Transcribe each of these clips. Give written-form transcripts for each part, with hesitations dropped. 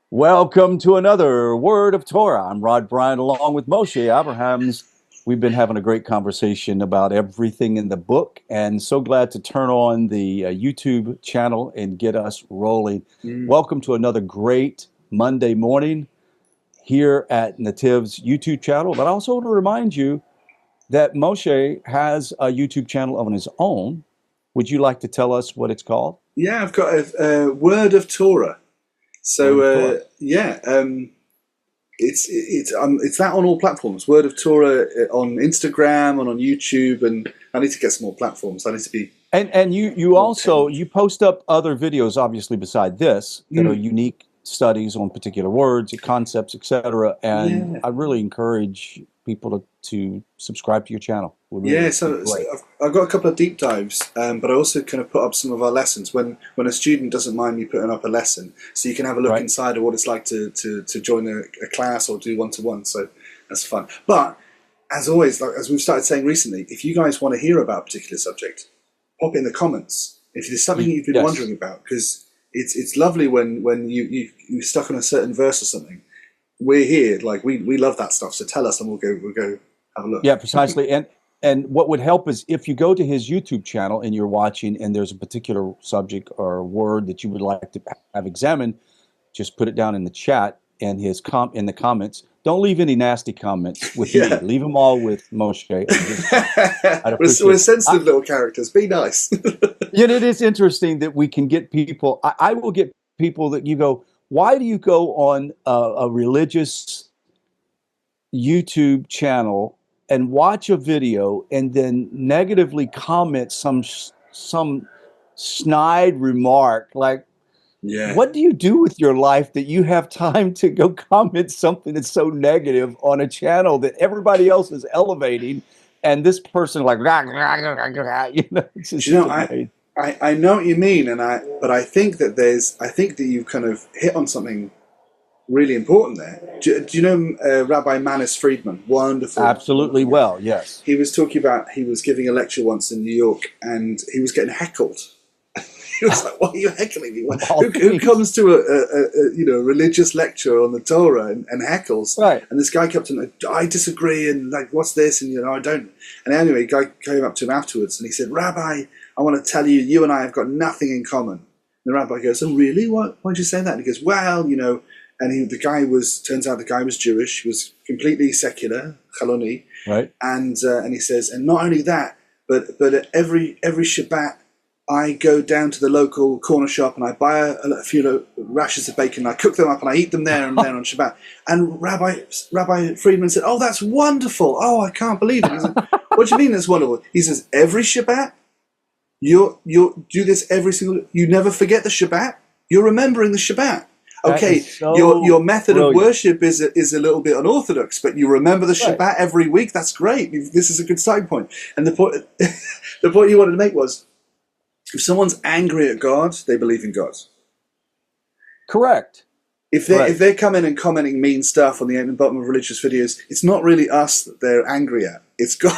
Welcome to another Word of Torah. I'm Rod Bryant along with Moshe Abrahams. We've been having a great conversation about everything in the book, and so glad to turn on the YouTube channel and get us rolling. Welcome to another great Monday morning here at NETIV's YouTube channel. But I also want to remind you that Moshe has a YouTube channel of his own. Would you like to tell us what it's called? Yeah, I've got a Word of Torah. So it's that on all platforms. Word of Torah on Instagram and on YouTube, and I need to get some more platforms. I need to be. And you also you post up other videos, obviously beside this, that are unique studies on particular words, concepts, etc. And I really encourage people to subscribe to your channel. So I've got a couple of deep dives, but I also kind of put up some of our lessons when a student doesn't mind me putting up a lesson, so you can have a look inside of what it's like to join a class or do one-to-one. So that's fun. But as always, like as we've started saying recently, if you guys want to hear about a particular subject, pop it in the comments. If there's something you've been wondering about, because it's lovely when you're stuck on a certain verse or something. We're here, like we love that stuff. So tell us, and we'll go have a look. Yeah, precisely. And what would help is if you go to his YouTube channel and you're watching, and there's a particular subject or word that you would like to have examined, just put it down in the chat and in the comments. Don't leave any nasty comments with me. Leave them all with Moshe. We're sensitive little characters. Be nice. Yet it is interesting that we can get people. I will get people that you go, why do you go on a religious YouTube channel and watch a video and then negatively comment some snide remark like, what do you do with your life that you have time to go comment something that's so negative on a channel that everybody else is elevating, and this person like, it's just I know what you mean, but I think that you've kind of hit on something really important there. Do you know Rabbi Manis Friedman? Wonderful. Absolutely. Well, yes. He was talking about, he was giving a lecture once in New York, and he was getting heckled. He was like, "Why are you heckling me? Who comes to a religious lecture on the Torah and heckles?" Right. And this guy kept on, "I disagree," and like, "What's this?" And I don't. And anyway, the guy came up to him afterwards and he said, "Rabbi, I want to tell you, you and I have got nothing in common." And the rabbi goes, "Oh, really? Why'd you say that?" And he goes, "Well, And turns out the guy was Jewish. He was completely secular, Chaloni. Right. And he says, and not only that, but every Shabbat, I go down to the local corner shop and I buy a few rashers of bacon and I cook them up and I eat them there and then on Shabbat." And Rabbi Friedman said, "Oh, that's wonderful. Oh, I can't believe it." He said, "What do you mean that's wonderful?" He says, "Every Shabbat? You do this every single, you never forget the Shabbat? You're remembering the Shabbat. Okay, your method of worship is a little bit unorthodox, but you remember the Shabbat every week. That's great. This is a good starting point." And the point the point you wanted to make was, if someone's angry at God, they believe in God. Correct. If they're coming and commenting mean stuff on the end and bottom of religious videos, it's not really us that they're angry at. It's God.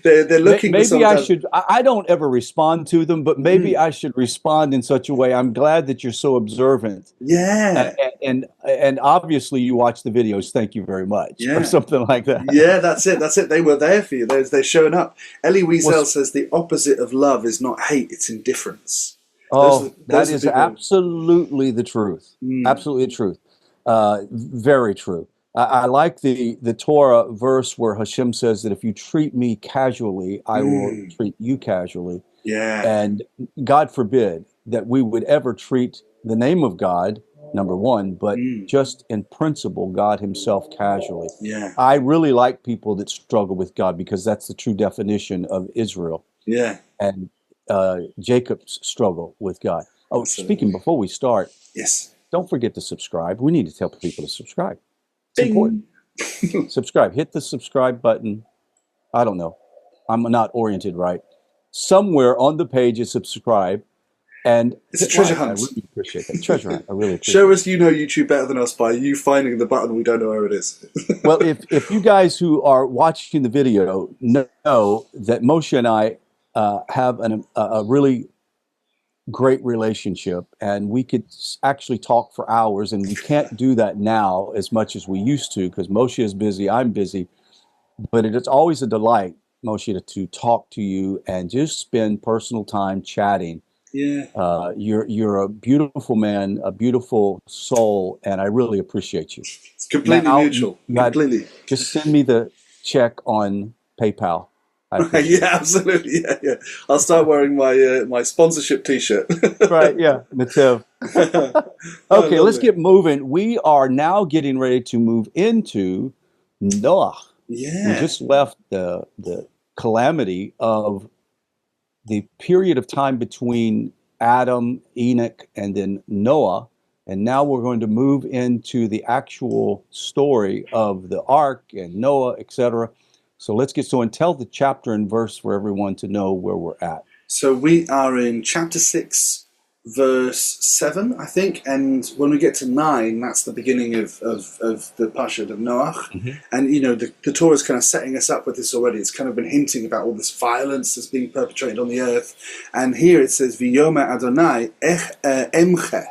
they're looking. Maybe I should. I don't ever respond to them, but maybe I should respond in such a way. I'm glad that you're so observant. Yeah. And obviously you watch the videos. Thank you very much. Yeah. Or something like that. Yeah, that's it. They were there for you. They're showing up. Elie Wiesel says the opposite of love is not hate; it's indifference. That is absolutely the truth. Absolutely the truth. Very true. I like the Torah verse where Hashem says that if you treat me casually, I will treat you casually. Yeah. And God forbid that we would ever treat the name of God, number one, but just in principle, God himself casually. Yeah. I really like people that struggle with God because that's the true definition of Israel. Yeah. And Jacob's struggle with God. Oh, speaking before we start, don't forget to subscribe. We need to tell people to subscribe. It's important. Subscribe. Hit the subscribe button. I don't know. I'm not oriented right. Somewhere on the page is subscribe. And it's a treasure hunt. I really appreciate that. Treasure hunt. I really appreciate Show us you know YouTube better than us by you finding the button we don't know where it is. Well, if you guys who are watching the video know that Moshe and I have a really great relationship, and we could actually talk for hours, and we can't do that now as much as we used to because Moshe is busy, I'm busy, but it's always a delight, Moshe, to talk to you and just spend personal time chatting. Yeah. You're a beautiful man, a beautiful soul, and I really appreciate you. It's completely Now, mutual. you had, Completely. just send me the check on PayPal. I appreciate Yeah, absolutely. Yeah, yeah. I'll start wearing my sponsorship T-shirt. it. Right, yeah, NETIV. Oh, Okay, let's lovely. get moving. We are now getting ready to move into Noah. We Yeah. just left the calamity of the period of time between Adam, Enoch, and then Noah. And now we're going to move into the actual story of the ark and Noah, etc. So let's get and tell the chapter and verse for everyone to know where we're at. So we are in chapter 6, verse 7, I think, and when we get to 9, that's the beginning of the Parsha of Noah. Mhm. And, you know, the Torah is kind of setting us up with this already. It's kind of been hinting about all this violence that's being perpetrated on the earth. And here it says, V'yomer Adonai emche.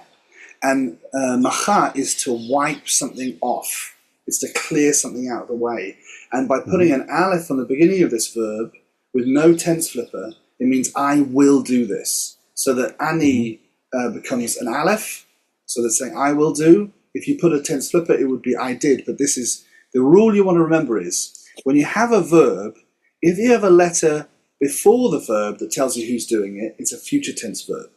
And macha is to wipe something off. It's to clear something out of the way. And by putting an aleph on the beginning of this verb with no tense flipper, it means I will do this. So that ani becomes an aleph. So that's saying I will do. If you put a tense flipper, it would be I did. But this is the rule you want to remember is when you have a verb, if you have a letter before the verb that tells you who's doing it, it's a future tense verb.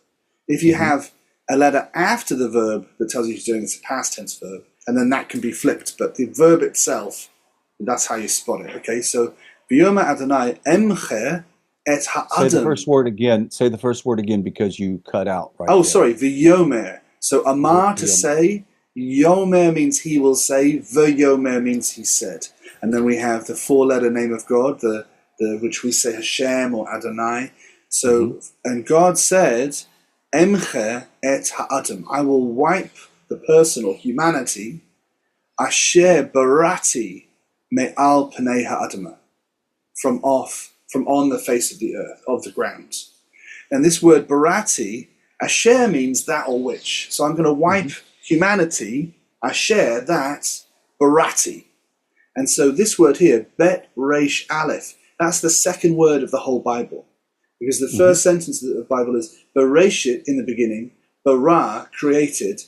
If you have a letter after the verb that tells you who's doing it, it's a past tense verb. And then that can be flipped. But the verb itself, that's how you spot it. Okay, so V'yomer Adonai emche et ha'adam. Say the first word again. Say the first word again because you cut out right Oh, there. sorry, V'yomer. So amar to V'yomer. say, yomer means he will say, V'yomer means he said. And then we have the four-letter name of God, the which we say Hashem or Adonai. So, and God said, Emche et ha'adam. I will wipe the person or humanity, asher barati me'al pnei ha'adamah, from on the face of the earth, of the ground. And this word barati, asher means that or which. So I'm going to wipe humanity, asher, that, barati. And so this word here, bet resh aleph, that's the second word of the whole Bible. Because the first sentence of the Bible is bereshit, in the beginning, bara, created,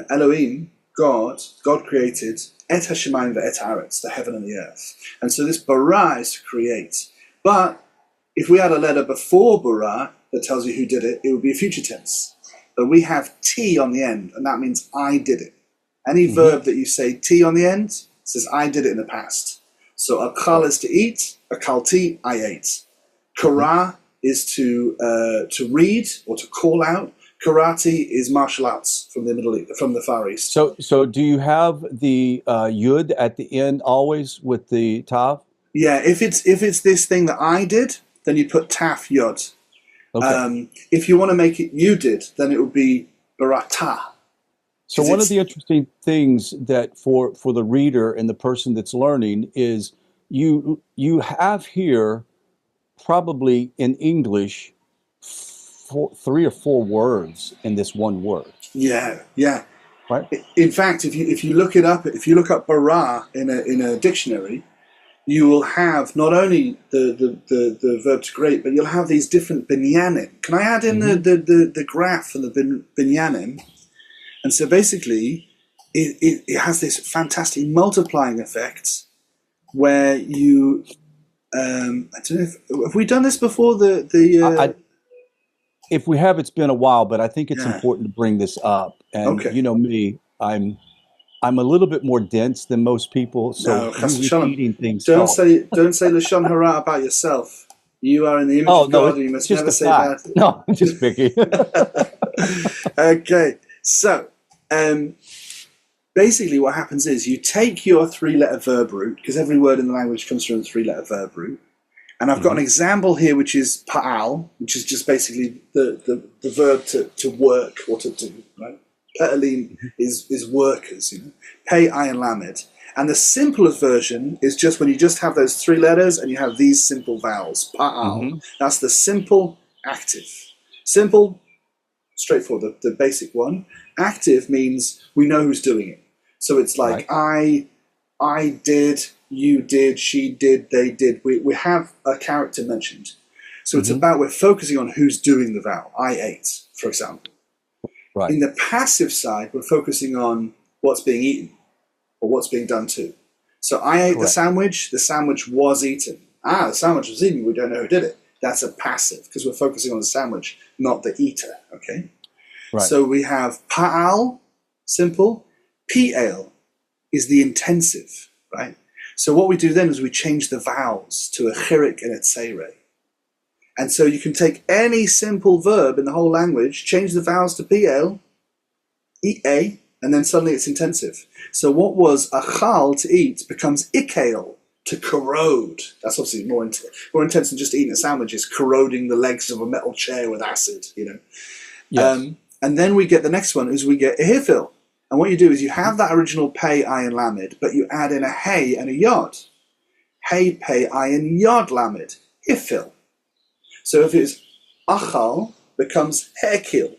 Elohim, God created, et hashemayim ve'et haaretz, the heaven and the earth. And so this bara is to create. But if we had a letter before bara that tells you who did it, it would be a future tense. But we have T on the end, and that means I did it. Any verb that you say T on the end says I did it in the past. So akal is to eat, akalti, I ate. Kara is to read or to call out. Karate is martial arts from the Middle East, from the Far East. So do you have the yud at the end always with the tav? Yeah, if it's this thing that I did, then you put taf yod. Okay. If you want to make it you did, then it would be barata. So one of the interesting things that for the reader and the person that's learning is you have here probably in English 3 or 4 words in this one word. Yeah, yeah. Right. In fact, if you look it up, if you look up bara in a dictionary, you will have not only the verb to create, but you'll have these different binyanim. Can I add in the graph and the binyanim? And so basically, it has this fantastic multiplying effect where you, I don't know, have we done this before? If we have, it's been a while, but I think it's important to bring this up. And you know me, I'm a little bit more dense than most people, so repeating things. Don't say lashon hara about yourself. You are in the image of God, and you must never say that. No, I'm just picking. Okay, so basically what happens is you take your 3-letter verb root, because every word in the language comes from a 3-letter verb root. And I've got an example here, which is pa'al, which is just basically the verb to work or to do, right? Pe'alim is workers, you know. Pei, ayin, lamed. And the simplest version is just when you just have those 3 letters and you have these simple vowels. Pa'al. That's the simple active. Simple, straightforward, the basic one. Active means we know who's doing it. So it's like I did, you did, she did, they did. We have a character mentioned. So it's about we're focusing on who's doing the vow. I ate, for example. Right. In the passive side, we're focusing on what's being eaten or what's being done to. So I ate the sandwich was eaten. The sandwich was eaten, we don't know who did it. That's a passive because we're focusing on the sandwich, not the eater, okay? Right. So we have pa'al, simple. Pi'el is the intensive, right? So what we do then is we change the vowels to a chirik and a tseire. And so you can take any simple verb in the whole language, change the vowels to pi'el, e-a, and then suddenly it's intensive. So what was achal, to eat, becomes ikael, to corrode. That's obviously more intense than just eating a sandwich. It's corroding the legs of a metal chair with acid, you know. Yes. And then we get the next one is we get ihifil. And what you do is you have that original pei, ayin, lamed, but you add in a hey and a yod. Hey, pei, ayin, yod, lamed. Ifil. So if it's achal, becomes hekil.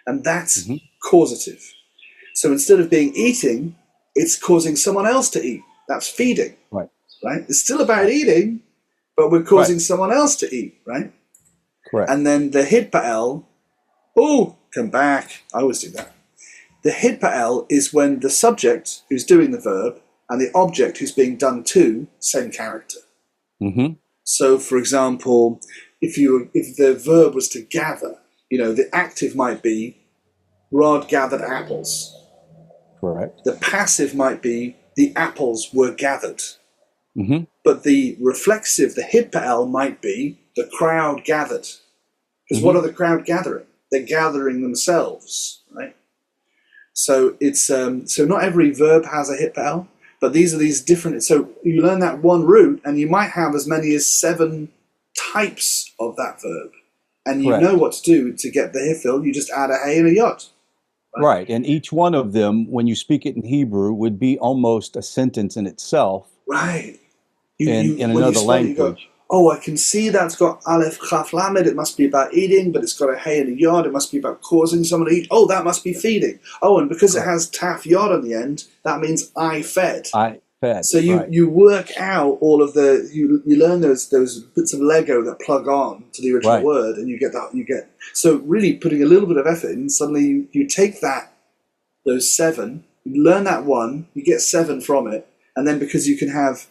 And that's causative. So instead of being eating, it's causing someone else to eat. That's feeding. Right? It's still about eating, but we're causing someone else to eat, right? Correct. And then the hidpa'el, come back. I always do that. The hidpa'el is when the subject who's doing the verb and the object who's being done to, same character. So, for example, if the verb was to gather, the active might be Rod gathered apples. Correct. The passive might be the apples were gathered. But the reflexive, the hidpa'el, might be the crowd gathered. Because what are the crowd gathering? They're gathering themselves, right? So it's so not every verb has a hidpa'el, but these are these different. So you learn that one root, and you might have as many as 7 types of that verb, and you know what to do to get the hifil. You just add a hey and a yod. Right, and each one of them, when you speak it in Hebrew, would be almost a sentence in itself. Right. In another language. I can see that's got aleph, chaf, lamed. It must be about eating, but it's got a hey and a yod. It must be about causing someone to eat. That must be feeding. And because it has taf yod on the end, that means I fed. I fed. So you work out all of the you learn those bits of Lego that plug on to the original word, and you get so really putting a little bit of effort in. Suddenly you take those 7, you learn that one, you get 7 from it, and then because you can have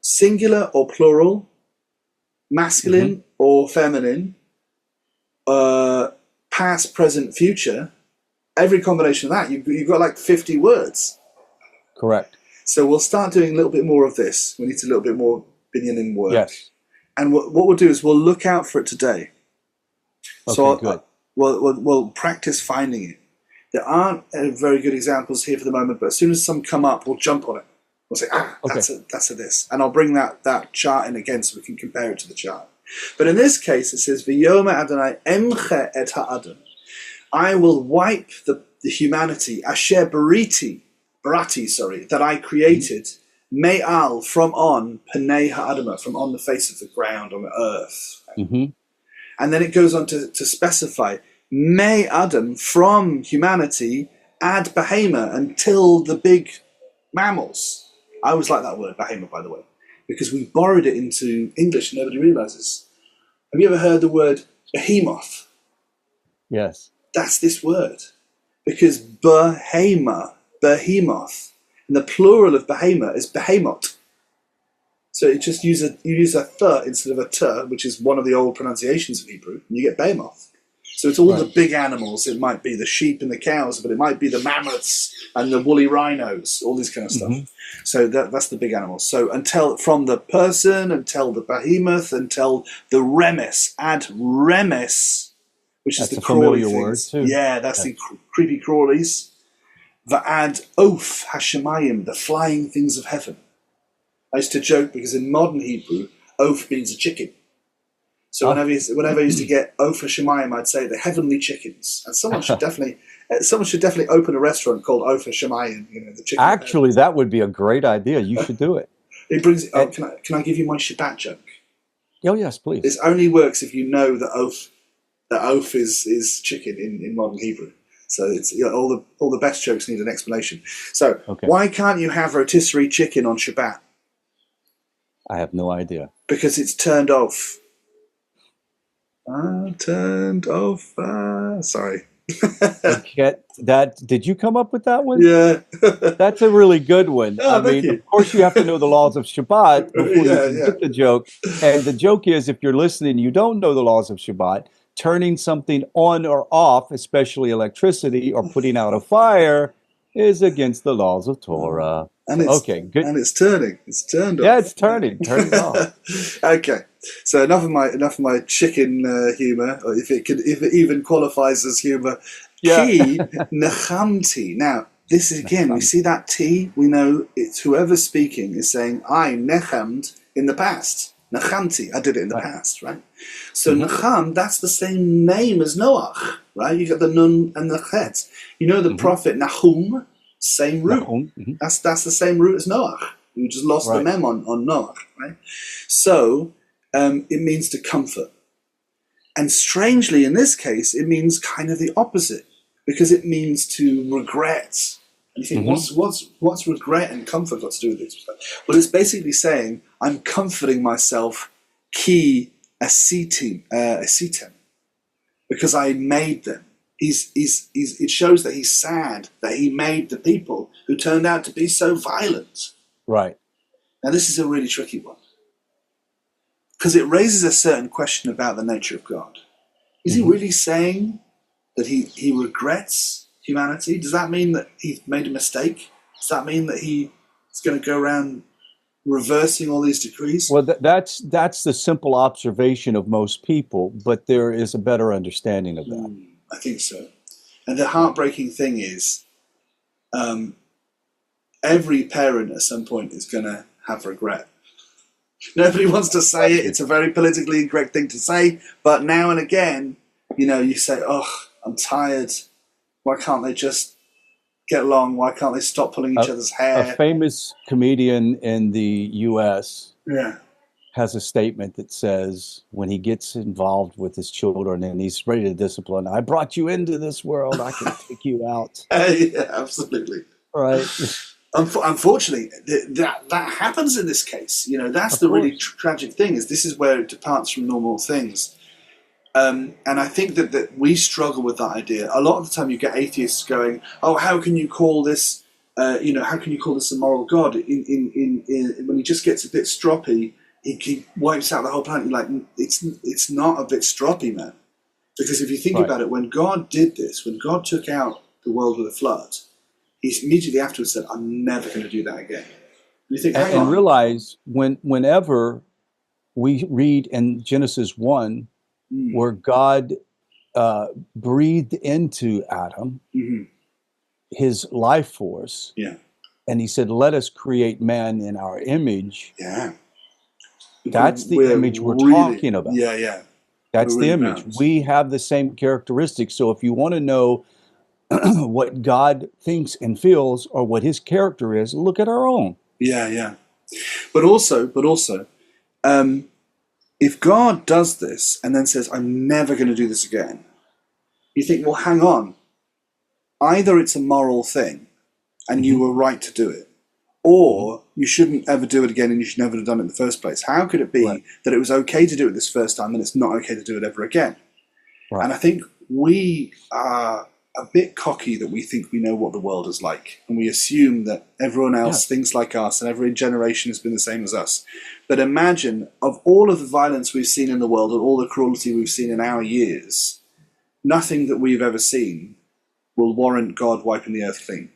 singular or plural, masculine or feminine, past, present, future, every combination of that, you've got like 50 words. Correct. So we'll start doing a little bit more of this. We need a little bit more binyanin work. Yes. And what we'll do is we'll look out for it today. Okay, so good. We'll practice finding it. There aren't very good examples here for the moment, but as soon as some come up, we'll jump on it. We'll say, that's a this. And I'll bring that chart in again so we can compare it to the chart. But in this case, it says, V'yomer Adonai emche et ha'adam. I will wipe the humanity, asher barati, that I created, me'al, from on, panei ha'adamah, from on the face of the ground, on the earth. And then it goes on to specify, me Adam, from humanity, ad behema, until the big mammals. I always like that word, behema, by the way, because we borrowed it into English and nobody realizes. Have you ever heard the word behemoth? Yes. That's this word. Because behemoth, and the plural of behema is behemoth. So you just use a th instead of a t, which is one of the old pronunciations of Hebrew, and you get behemoth. So it's all the big animals. It might be the sheep and the cows, but it might be the mammoths and the woolly rhinos, all this kind of stuff. So that's the big animals. So from the person, until the behemoth, until the remes, ad remes, which is the crawly word too. Yeah, that's the creepy crawlies. Va'ad oaf hashemayim, the flying things of heaven. I used to joke because in modern Hebrew, oaf means a chicken. So whenever I used to get Ofer Shemayim, I'd say the heavenly chickens. And someone should definitely open a restaurant called Ofer Shemayim. The chicken. Actually, that would be a great idea. You should do it. It brings. Can I give you my Shabbat joke? Oh yes, please. This only works if you know the oath that oaf is chicken in modern Hebrew. So it's all the best jokes need an explanation. So why can't you have rotisserie chicken on Shabbat? I have no idea. Because it's turned off. Turned off. Sorry. Did you come up with that one? Yeah. That's a really good one. Oh, thank you. Of course, you have to know the laws of Shabbat before you can get the joke. And the joke is, if you're listening, you don't know the laws of Shabbat, turning something on or off, especially electricity, or putting out a fire, is against the laws of Torah. And good. And it's turning. It's turned off. Yeah, it's turning. Turn it off. Okay. So enough of my chicken humor, or if it even qualifies as humor. Yeah. Ki nechamti. Now, this is again, we see that T, we know it's whoever's speaking is saying, I nechamd in the past. Nechamti, I did it in the past, right? So Necham, that's the same name as Noach, right? You got the Nun and the Chet. You know the prophet Nahum, same root. That's the same root as Noach. You just lost the mem on Noach, right? So it means to comfort. And strangely, in this case, it means kind of the opposite, because it means to regret. And you think, what's regret and comfort got to do with this? Well, it's basically saying, I'm comforting myself, ki asitem, because I made them. It shows that he's sad that he made the people who turned out to be so violent. Right. Now, this is a really tricky one, because it raises a certain question about the nature of God. Is he really saying that he regrets humanity? Does that mean that he made a mistake? Does that mean that he's going to go around reversing all these decrees? Well, that's the simple observation of most people, but there is a better understanding of that. I think so. And the heartbreaking thing is, every parent at some point is going to have regret. Nobody wants to say it. It's a very politically incorrect thing to say. But now and again, you say, oh, I'm tired. Why can't they just get along? Why can't they stop pulling each other's hair? A famous comedian in the U.S. has a statement that says, when he gets involved with his children and he's ready to discipline, I brought you into this world, I can take you out. Yeah, absolutely. Right. Unfortunately, that happens in this case. That's the really tragic thing, is this is where it departs from normal things. And I think that we struggle with that idea. A lot of the time you get atheists going, oh, how can you call this, how can you call this a moral God? When he just gets a bit stroppy, he wipes out the whole planet. You're like, it's not a bit stroppy, man. Because if you think about it, when God did this, when God took out the world with a flood, he immediately afterwards said, I'm never going to do that again. And you think, hang on. And realize whenever we read in Genesis 1, where God breathed into Adam his life force, and he said, let us create man in our image. Yeah. That's the image we're talking about. Yeah. That's the image. Balanced. We have the same characteristics. So if you want to know what God thinks and feels, or what his character is, look at our own. Yeah. But also, if God does this and then says, I'm never going to do this again, you think, well, hang on. Either it's a moral thing and you were right to do it, or you shouldn't ever do it again and you should never have done it in the first place. How could it be that it was okay to do it this first time and it's not okay to do it ever again? Right. And I think we are a bit cocky that we think we know what the world is like, and we assume that everyone else thinks like us and every generation has been the same as us. But imagine, of all of the violence we've seen in the world and all the cruelty we've seen in our years, nothing that we've ever seen will warrant God wiping the earth clean.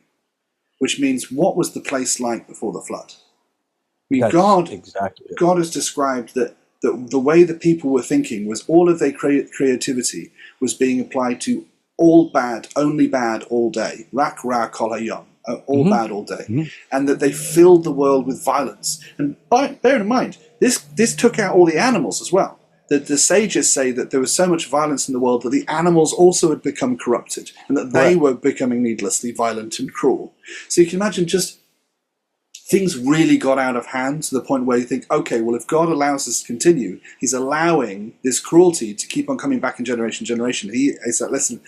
Which means, what was the place like before the flood? I mean, God has described that the way the people were thinking was all of their creativity was being applied to all bad, only bad all day. Rak ra kol hayom, all bad all day. And that they filled the world with violence. And bear in mind, this took out all the animals as well. The sages say that there was so much violence in the world that the animals also had become corrupted, and that they were becoming needlessly violent and cruel. So you can imagine just things really got out of hand to the point where you think, okay, well, if God allows this to continue, he's allowing this cruelty to keep on coming back in generation to generation. He's like, listen,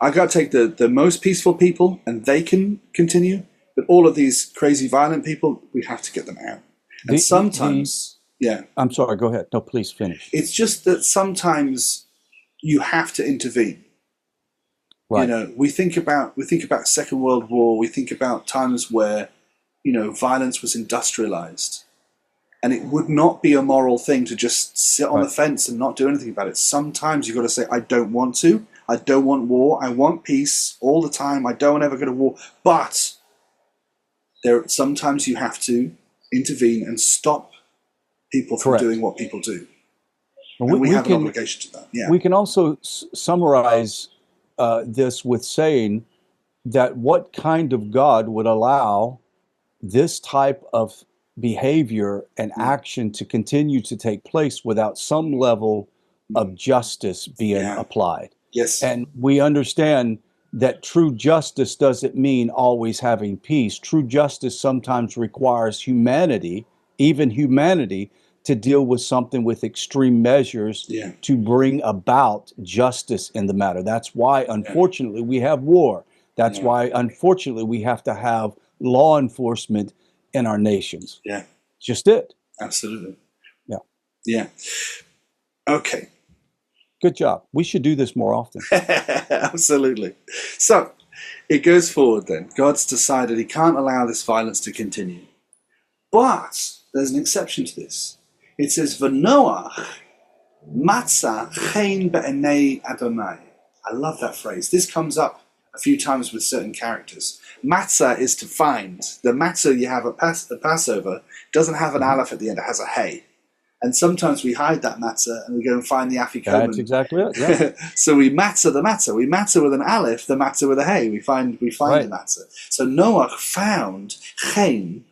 I got to take the most peaceful people and they can continue, but all of these crazy violent people, we have to get them out. And sometimes, yeah. I'm sorry, go ahead. No, please finish. It's just that sometimes you have to intervene. Right. You know, we think about Second World War, we think about times where, you know, violence was industrialized. And it would not be a moral thing to just sit on the fence and not do anything about it. Sometimes you've got to say, I don't want to. I don't want war. I want peace all the time. I don't ever go to war. But sometimes you have to intervene and stop people from doing what people do. And we have an obligation to that. Yeah. We can also summarize this with saying that what kind of God would allow this type of behavior and action to continue to take place without some level of justice being applied. Yes. And we understand that true justice doesn't mean always having peace. True justice sometimes requires humanity, even humanity, to deal with something with extreme measures to bring about justice in the matter. That's why, unfortunately, we have war. That's why, unfortunately, we have to have law enforcement in our nations. Yeah. Just it. Absolutely. Yeah. Yeah. Okay. Good job. We should do this more often. Absolutely. So it goes forward then. God's decided he can't allow this violence to continue. But there's an exception to this. It says, V'Noach matzah chen be'enei Adonai. I love that phrase. This comes up a few times with certain characters. Matzah is to find. The matzah you have at Passover doesn't have an aleph at the end, it has a hey. And sometimes we hide that matzah and we go and find the afikomen. That's exactly it. Yeah. So we matzah the matzah. We matzah with an aleph, the matzah with a hey. We find the matzah. So Noach found chen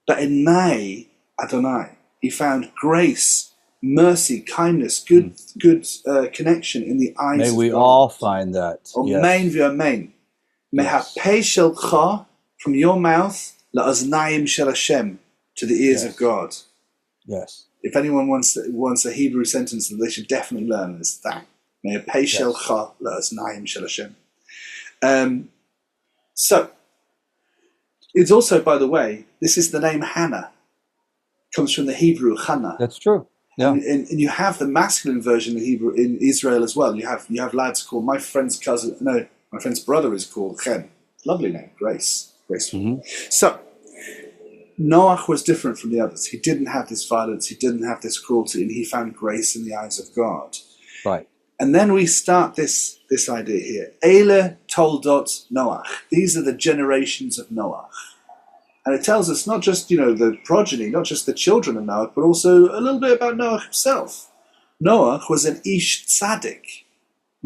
be'enei Adonai. He found grace, mercy, kindness, good connection in the eyes of God. May we all find that. Amen v'amen. Mehapei shelcha, from your mouth, la'aznayim shel Hashem, to the ears of God. Yes. If anyone wants a Hebrew sentence that they should definitely learn, it's that. Mehapei shelcha, la'aznayim shel Hashem. So, it's also, by the way, this is the name Hannah. Comes from the Hebrew Hannah. That's true. Yeah. And you have the masculine version in Hebrew in Israel as well. You have lads called my friend's brother is called Chen. Lovely name, Grace. Graceful. Mm-hmm. So Noach was different from the others. He didn't have this violence, he didn't have this cruelty, and he found grace in the eyes of God. Right. And then we start this idea here. Eile toldot Noach. These are the generations of Noach. And it tells us not just, the progeny, not just the children of Noach, but also a little bit about Noach himself. Noach was an Ish Tzaddik.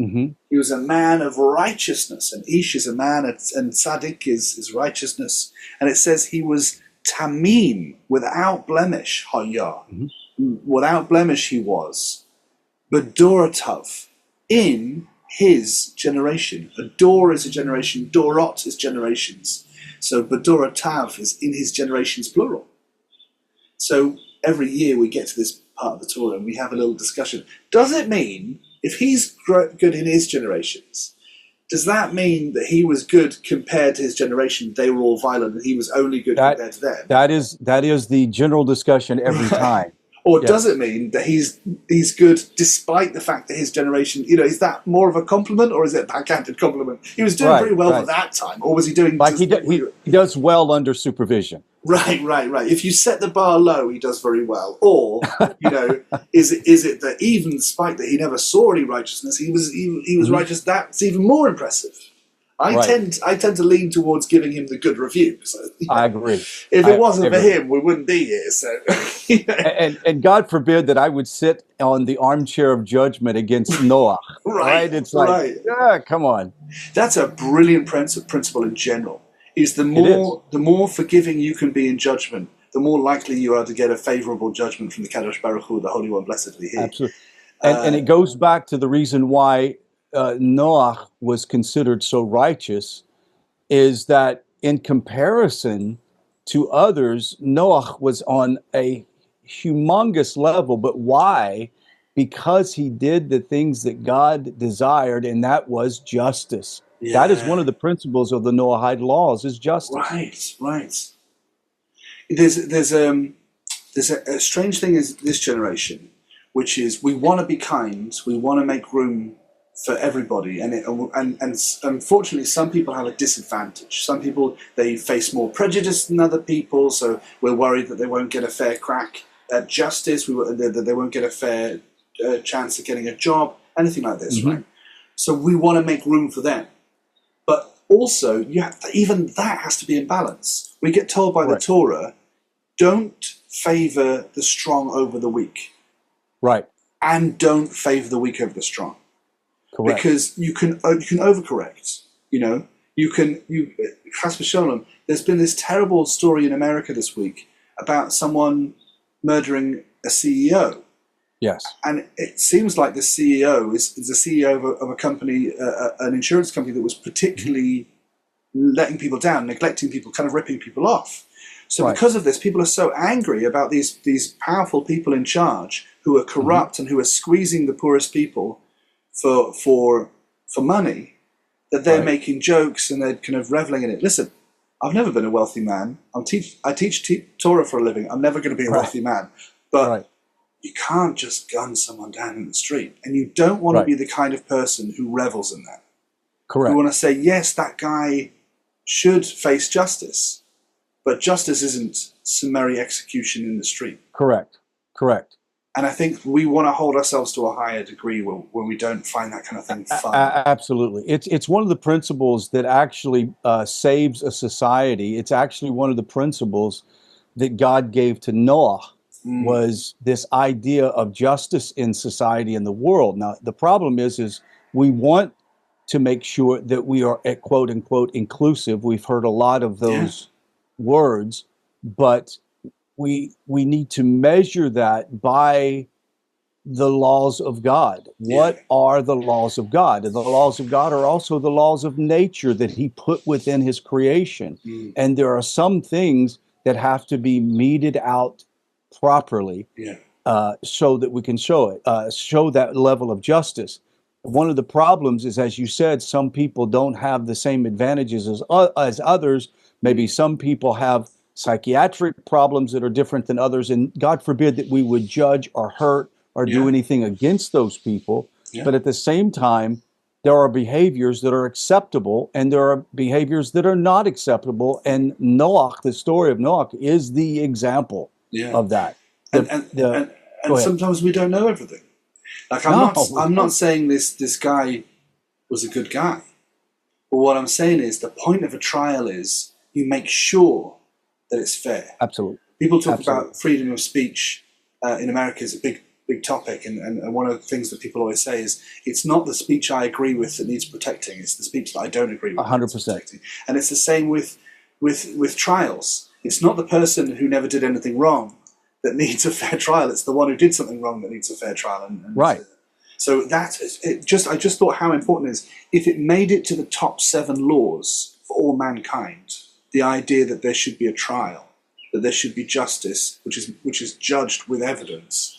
Mm-hmm. He was a man of righteousness. And Ish is a man, and Tzaddik is righteousness. And it says he was Tamim, without blemish, Hayah. Mm-hmm. Without blemish he was. Bedoratav, in his generation. A dor is a generation, dorot is generations. So Bedoratav is in his generations plural. So every year we get to this part of the Torah and we have a little discussion. Does it mean, if he's good in his generations, does that mean that he was good compared to his generation? They were all violent and he was only good compared to them? That is the general discussion every time. Or does it mean that he's good despite the fact that his generation, is that more of a compliment or is it a backhanded compliment? He was doing very well at that time, or was he doing... Like he does well under supervision. Right. If you set the bar low, he does very well. Or, is it that even despite that he never saw any righteousness, he was righteous, that's even more impressive. I tend to lean towards giving him the good review. So, I agree. If it wasn't for him, we wouldn't be here. So, and God forbid that I would sit on the armchair of judgment against Noah. Right? It's like, come on. That's a brilliant principle in general. Is the more forgiving you can be in judgment, the more likely you are to get a favorable judgment from the Kadosh Baruch Hu, the Holy One, blessed be He. Absolutely. And it goes back to the reason why Noah was considered so righteous, is that in comparison to others, Noah was on a humongous level. But why? Because he did the things that God desired, and that was justice. That is one Yeah. of the principles of the Noahide laws, is justice. Right. Right. There's a strange thing is this generation, which is we want to be kind, we want to make room for everybody, and unfortunately, some people have a disadvantage. Some people, they face more prejudice than other people, so we're worried that they won't get a fair crack at justice. That they won't get a fair chance of getting a job, anything like this, right? So we want to make room for them, but also even that has to be in balance. We get told by the Torah, don't favor the strong over the weak, Right. and don't favor the weak over the strong. Correct. Because you can overcorrect. Chas v'sholom. There's been this terrible story in America this week about someone murdering a CEO. Yes. And it seems like the CEO is the CEO of a company, an insurance company that was particularly letting people down, neglecting people, kind of ripping people off. So because of this, people are so angry about these powerful people in charge who are corrupt and who are squeezing the poorest people for money, that they're making jokes and they're kind of reveling in it. Listen, I've never been a wealthy man. I teach Torah for a living. I'm never going to be a wealthy man. But you can't just gun someone down in the street. And you don't want to be the kind of person who revels in that. Correct. You want to say, yes, that guy should face justice, but justice isn't summary execution in the street. Correct. And I think we want to hold ourselves to a higher degree when we don't find that kind of thing fun. Absolutely. It's one of the principles that actually saves a society. It's actually one of the principles that God gave to Noah, was this idea of justice in society and the world. Now, the problem is we want to make sure that we are, quote unquote, inclusive. We've heard a lot of those words, but we need to measure that by the laws of God. What are the laws of God? And the laws of God are also the laws of nature that he put within his creation. And there are some things that have to be meted out properly so that we can show that level of justice. One of the problems is, as you said, some people don't have the same advantages as others. Maybe some people have psychiatric problems that are different than others, and God forbid that we would judge or hurt or do anything against those people. But at the same time, there are behaviors that are acceptable and there are behaviors that are not acceptable. And Noah, the story of Noah, is the example of that. And sometimes we don't know everything. Like I'm not saying this guy was a good guy. But what I'm saying is the point of a trial is you make sure that it's fair. Absolutely. People talk about freedom of speech in America is a big topic, and one of the things that people always say is it's not the speech I agree with that needs protecting, it's the speech that I don't agree with. 100%. And it's the same with trials. It's not the person who never did anything wrong that needs a fair trial, it's the one who did something wrong that needs a fair trial. So I just thought how important it is if it made it to the top 7 laws for all mankind, the idea that there should be a trial, that there should be justice, which is judged with evidence.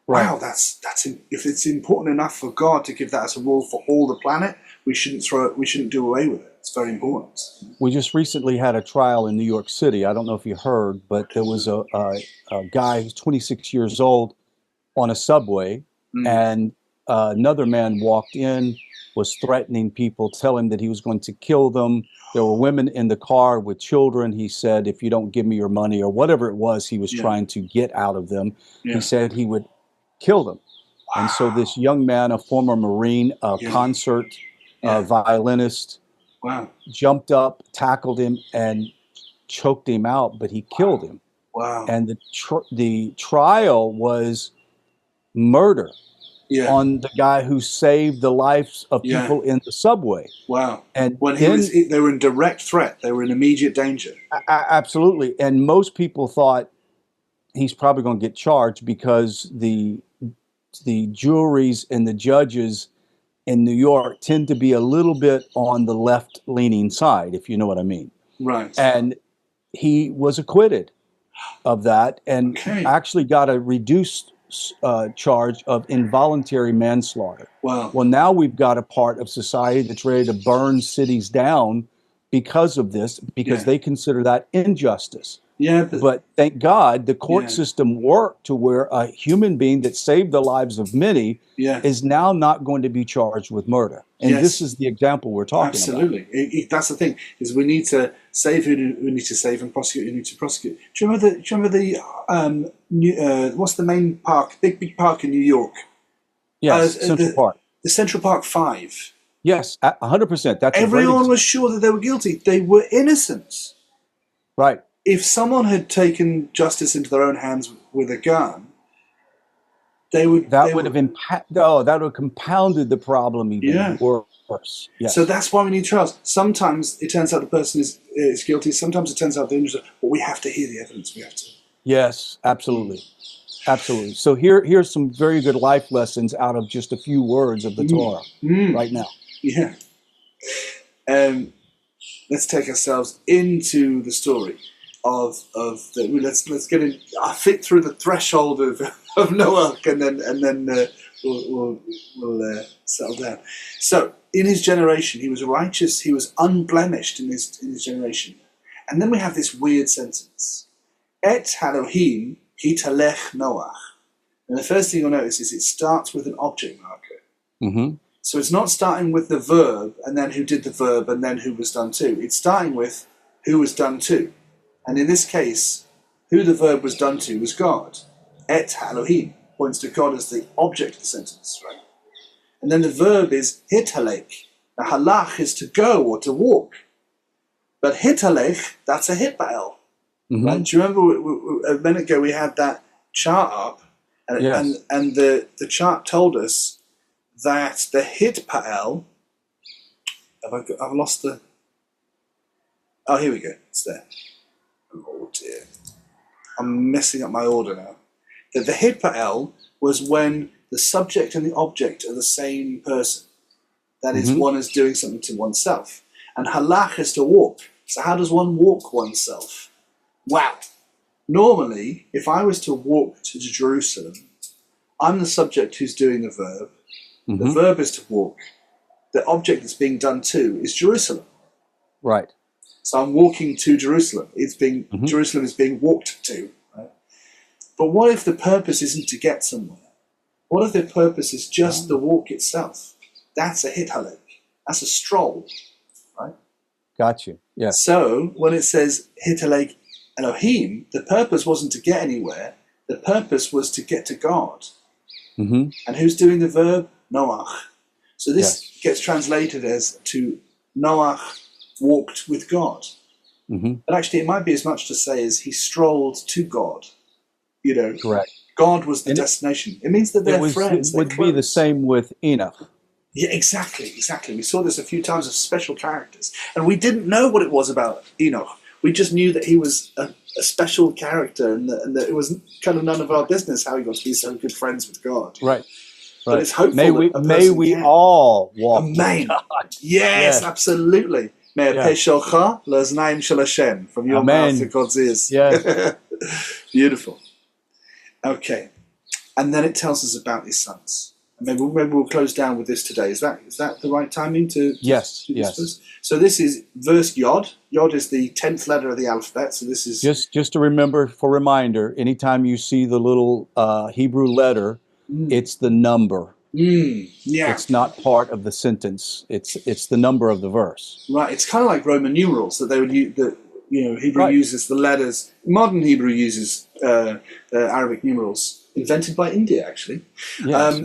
Wow, that's if it's important enough for God to give that as a rule for all the planet, we shouldn't do away with it. It's very important. We just recently had a trial in New York City. I don't know if you heard, but there was a guy who's 26 years old on a subway, and another man walked in, was threatening people, telling that he was going to kill them. There were women in the car with children. He said, if you don't give me your money, or whatever it was he was trying to get out of them, he said he would kill them. And so this young man, a former Marine, a concert violinist, jumped up, tackled him, and choked him out, but he killed him. Wow. And the trial was murder on the guy who saved the lives of people in the subway. Wow. And when they were in direct threat, they were in immediate danger. Absolutely. And most people thought he's probably going to get charged because the juries and the judges in New York tend to be a little bit on the left-leaning side, if you know what I mean. Right. And he was acquitted of that and Okay. actually got a reduced charge of involuntary manslaughter. Wow. Well, now we've got a part of society that's ready to burn cities down because of this, because Yeah. they consider that injustice. Yeah, But thank God the court Yeah. system worked to where a human being that saved the lives of many yeah, is now not going to be charged with murder. And Yes. this is the example we're talking absolutely. That's the thing, is we need to save who we need to save and prosecute who we need to prosecute. Do you remember the what's the main park, big park in New York? about. Yes, Central Park. The Central Park 5. Yes, 100%. That's a great Everyone example. was sure that they were guilty. They were innocent. Right. If someone had taken justice into their own hands with a gun, that would have compounded the problem even Yeah. worse. Yes. So that's why we need trials. Sometimes it turns out the person is guilty. Sometimes it turns out they're innocent. But we have to hear the evidence. We have to. Yes, absolutely. Absolutely. So here's some very good life lessons out of just a few words of the Torah right now. Yeah. Let's take ourselves into the story let's get in. I fit through the threshold of Noah, and then we'll settle down. So in his generation, he was righteous. He was unblemished in his generation. And then we have this weird sentence: Et Elohim hitalech Noach. And the first thing you'll notice is it starts with an object marker. Mm-hmm. So it's not starting with the verb and then who did the verb and then who was done to. It's starting with who was done to. And in this case, who the verb was done to was God. Et Elohim points to God as the object of the sentence, right? And then the verb is hitalech. Now halach is to go or to walk. But hitalech, that's a hitbael. Mm-hmm. Right? Do you remember a minute ago we had that chart up? And, Yes. and the chart told us that the hitpael, I've lost the... Oh, here we go. It's there. Oh, dear. I'm messing up my order now. That the hitpael was when the subject and the object are the same person. That is, one is doing something to oneself. And halach is to walk. So how does one walk oneself? Wow. Normally, if I was to walk to Jerusalem, I'm the subject who's doing the verb. The verb is to walk. The object that's being done to is Jerusalem. Right. So I'm walking to Jerusalem. Jerusalem is being walked to. Right? But what if the purpose isn't to get somewhere? What if the purpose is just the walk itself? That's a hithalek. That's a stroll. Right? Got you. Yes. So when it says hithalek Elohim, the purpose wasn't to get anywhere. The purpose was to get to God. Mm-hmm. And who's doing the verb? Noach. So this gets translated as to Noach walked with God. Mm-hmm. But actually it might be as much to say as he strolled to God. You know, Correct. God was the destination. It means that they're friends. It would be the same with Enoch. Yeah, exactly. We saw this a few times as special characters. And we didn't know what it was about Enoch. We just knew that he was a special character and that it was kind of none of our business how he got to be so good friends with God. Right. But it's hopeful May we all walk. Amen. Yes, absolutely. May Peshocha Laznaim Shel Hashem, from your mouth to God's ears. Yes. Beautiful. Okay. And then it tells us about his sons. Maybe we'll close down with this today. Is that the right timing to Yes. do this? So this is verse Yod. Yod is the 10th letter of the alphabet. So this is just to remember, for reminder, anytime you see the little Hebrew letter, it's the number. Yeah. It's not part of the sentence. It's the number of the verse. Right. It's kind of like Roman numerals that they would use. Hebrew uses the letters. Modern Hebrew uses Arabic numerals. Invented by India, actually. Yes,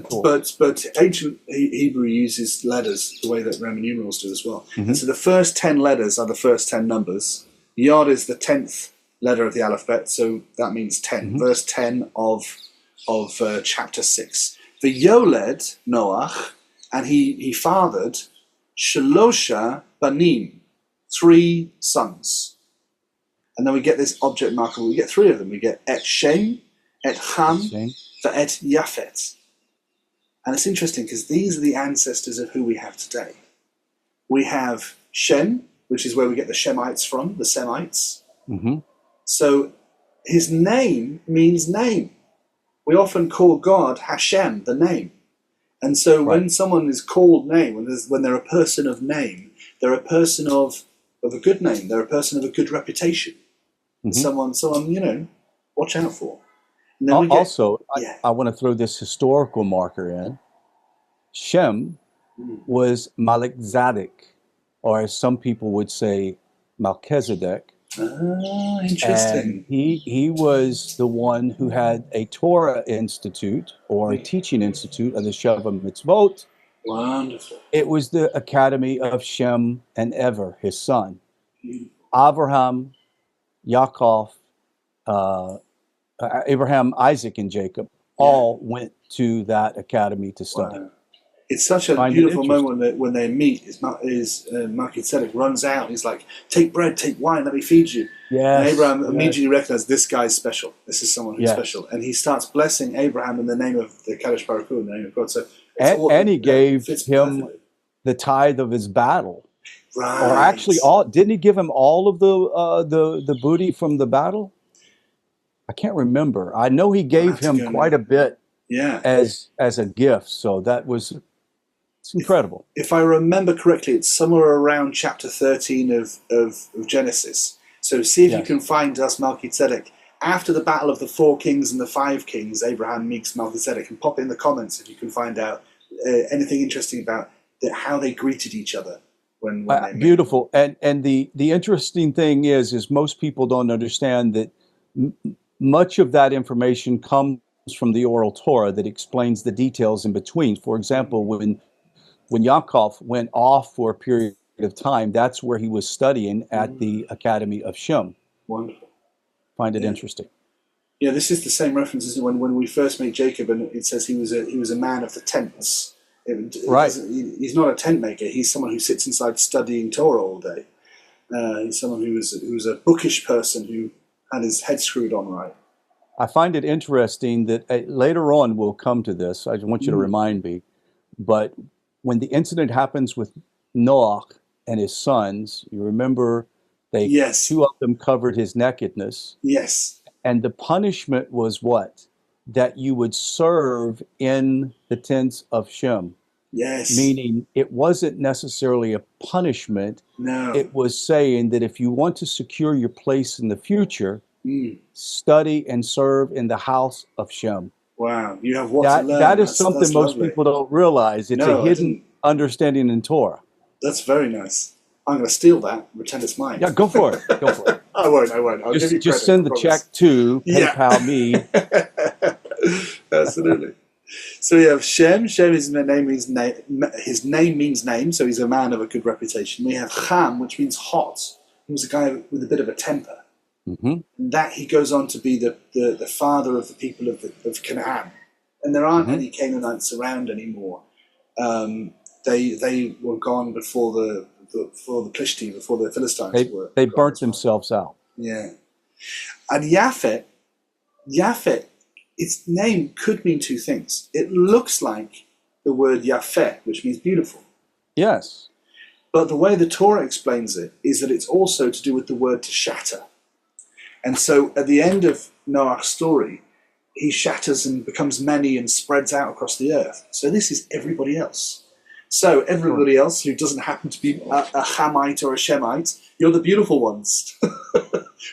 but ancient Hebrew uses letters the way that Roman numerals do as well. And so the first 10 letters are the first 10 numbers. Yod is the 10th letter of the alphabet, so that means 10. Verse 10 of chapter 6. The Yoled, Noach, and he fathered Shalosha Banim, 3 sons. And then we get this object marker. We get 3 of them. We get Et Shem, Et Ham, Et Yafet. And it's interesting because these are the ancestors of who we have today. We have Shem, which is where we get the Shemites from, the Semites. Hmm. So his name means name. We often call God Hashem, the name. And so Right. when someone is called name, when they're a person of name, they're a person of a good name. They're a person of a good reputation. Hmm. Someone, watch out for. And then we get, Also, yeah. I want to throw this historical marker in. Shem was Malik Zadok, or as some people would say, Melchizedek. Ah, And interesting. he was the one who had a Torah institute or a teaching institute of the Sheva Mitzvot. Wonderful. It was the academy of Shem and Ever, his son. Beautiful. Abraham, Yaakov, uh, Abraham, Isaac, and Jacob Yeah. all went to that academy to study. Wow. It's such a Find it beautiful interesting. moment when they meet. Melchizedek runs out. He's like, "Take bread, take wine, let me feed you." And Yes, Abraham immediately recognizes this guy's special. This is someone who's yes. special, and he starts blessing Abraham in the name of the Kadosh Baruch Hu, in the name of God. So And he gave fits him perfectly. the tithe of his battle, Right. or actually, all didn't he give him all of the booty from the battle? I can't remember. I know he I'll gave have to him go quite now. a bit Yeah. as a gift. So it's incredible. If I remember correctly, it's somewhere around chapter 13 of Genesis. So see if you Yes. can find us Melchizedek. After the battle of the 4 kings and the 5 kings, Abraham meets Melchizedek, and pop in the comments if you can find out anything interesting about how they greeted each other when they met. Beautiful. And the interesting thing is most people don't understand that much of that information comes from the oral Torah that explains the details in between. For example, when Yaakov went off for a period of time, that's where he was studying at the Academy of Shem. Wonderful. Find it Yeah. interesting. Yeah, this is the same reference as when we first meet Jacob, and it says he was a man of the tents. Right. He's not a tent maker. He's someone who sits inside studying Torah all day. He's someone who was a bookish person who had his head screwed on right. I find it interesting that later on we'll come to this. I just want you to remind me. But when the incident happens with Noah and his sons, you remember Yes. 2 of them covered his nakedness. Yes. And the punishment was what? That you would serve in the tents of Shem. Yes. Meaning it wasn't necessarily a punishment. No. It was saying that if you want to secure your place in the future, study and serve in the house of Shem. Wow. You have what to learn. That is something that's most lovely. people don't realize. It's No, a hidden understanding in Torah. That's very nice. I'm going to steal that and pretend it's mine. Yeah, go for it. Go for it. I won't. I'll give you Just credit, send the I promise. check to PayPal me. Absolutely. So we have Shem. Shem is his name means name, so he's a man of a good reputation. We have Ham, which means hot. He was a guy with a bit of a temper. Mm-hmm. And that he goes on to be the father of the people of Canaan. And there aren't any Canaanites around anymore. They were gone before the Plishtim, before the Philistines were. They burnt themselves out. Yeah. And Japhet, its name could mean 2 things. It looks like the word Yafet, which means beautiful. Yes. But the way the Torah explains it is that it's also to do with the word to shatter. And so at the end of Noah's story, he shatters and becomes many and spreads out across the earth. So this is everybody else. So everybody else who doesn't happen to be a Hamite or a Shemite, you're the beautiful ones.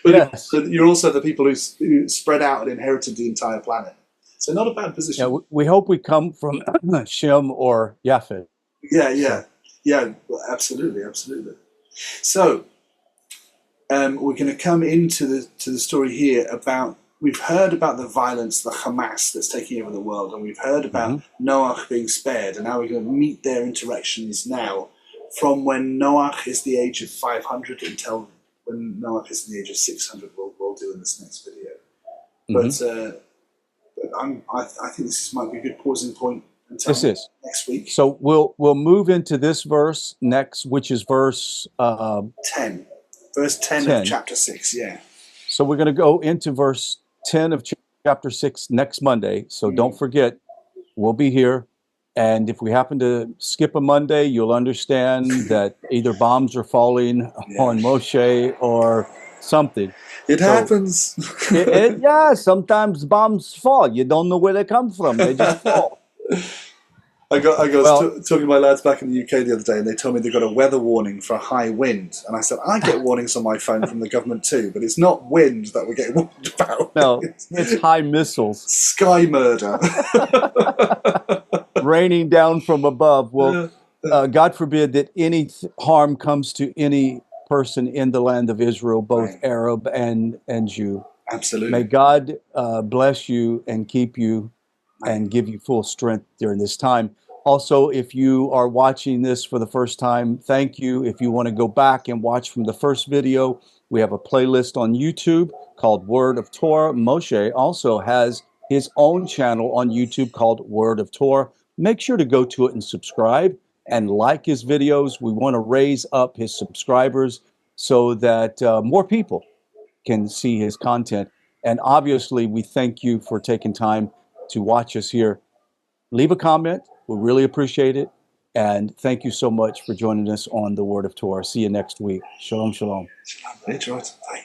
But Yes. you're also the people who spread out and inherited the entire planet. So not a bad position. Yeah, we hope we come from Shem or Japhet. Yeah, absolutely. So we're going to come into the story here about, we've heard about the violence, the Hamas that's taking over the world, and we've heard about Noah being spared, and now we're going to meet their interactions now from when Noah is the age of 500 until when Noah is the age of 600. We'll do in this next video. But I think this might be a good pausing point until next week. So we'll move into this verse next, which is verse 10. Verse 10 of chapter 6, yeah. So we're going to go into verse 10 of chapter 6 next Monday. So don't forget, we'll be here. And if we happen to skip a Monday, you'll understand that either bombs are falling on Moshe or something. It So happens. yeah, sometimes bombs fall. You don't know where they come from. They just fall. I was Well, talking to my lads back in the UK the other day, and they told me they got a weather warning for a high wind. And I said, I get warnings on my phone from the government too, but it's not wind that we're getting warned about. no, it's high missiles Sky murder. raining down from above. Well, God forbid that any harm comes to any person in the land of Israel, both Right. Arab and Jew. Absolutely. May God bless you and keep you Right. and give you full strength during this time. Also, if you are watching this for the first time, thank you. If you want to go back and watch from the first video, we have a playlist on YouTube called Word of Torah. Moshe also has his own channel on YouTube called Word of Torah. Make sure to go to it and subscribe and like his videos. We want to raise up his subscribers so that more people can see his content. And obviously, we thank you for taking time to watch us here. Leave a comment. We really appreciate it. And thank you so much for joining us on the Word of Torah. See you next week. Shalom, shalom. Shalom.